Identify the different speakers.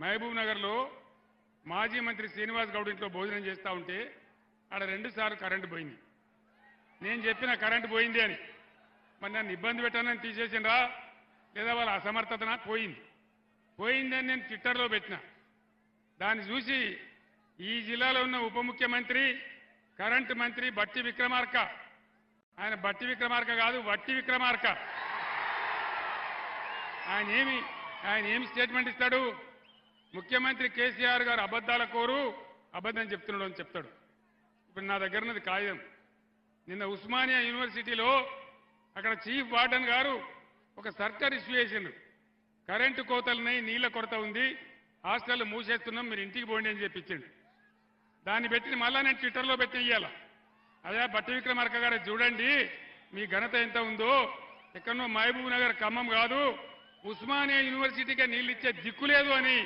Speaker 1: మహబూబ్ నగర్లో మాజీ మంత్రి శ్రీనివాస్ గౌడ్ ఇంట్లో భోజనం చేస్తూ ఉంటే ఆడ 2 సార్లు కరెంటు పోయింది. నేను చెప్పిన కరెంటు పోయింది అని. మరి నన్ను ఇబ్బంది పెట్టానని తీసేసినరా లేదా వాళ్ళ అసమర్థతన పోయిందని నేను ట్విట్టర్లో పెట్టిన. దాన్ని చూసి ఈ జిల్లాలో ఉన్న ఉప ముఖ్యమంత్రి కరెంటు మంత్రి బట్టి విక్రమార్క, ఆయన బట్టి విక్రమార్క కాదు వట్టి విక్రమార్క, ఆయన ఏమి స్టేట్మెంట్ ఇస్తాడు? ముఖ్యమంత్రి కేసీఆర్ గారు అబద్ధాల కోరు, అబద్ధం చెప్తున్నాడు అని చెప్తాడు. ఇప్పుడు నా దగ్గర ఉన్నది కాగితం. నిన్న ఉస్మానియా యూనివర్సిటీలో అక్కడ చీఫ్ వార్డెన్ గారు ఒక సర్కార్ ఇష్యూ చేసిండ్రు. కరెంటు కోతలున్నాయి, నీళ్ల కొరత ఉంది, హాస్టల్ మూసేస్తున్నాం, మీరు ఇంటికి పోండి అని చెప్పించిండు. దాన్ని పెట్టి మళ్ళా నేను ట్విట్టర్లో పెట్టి ఇయ్యాల. అదే బట్టి విక్రమార్క గారు చూడండి మీ ఘనత ఎంత ఉందో, ఎక్కడో మహబూబ్ నగర్ ఖమ్మం కాదు ఉస్మానియా యూనివర్సిటీకే నీళ్ళు ఇచ్చే దిక్కు లేదు అని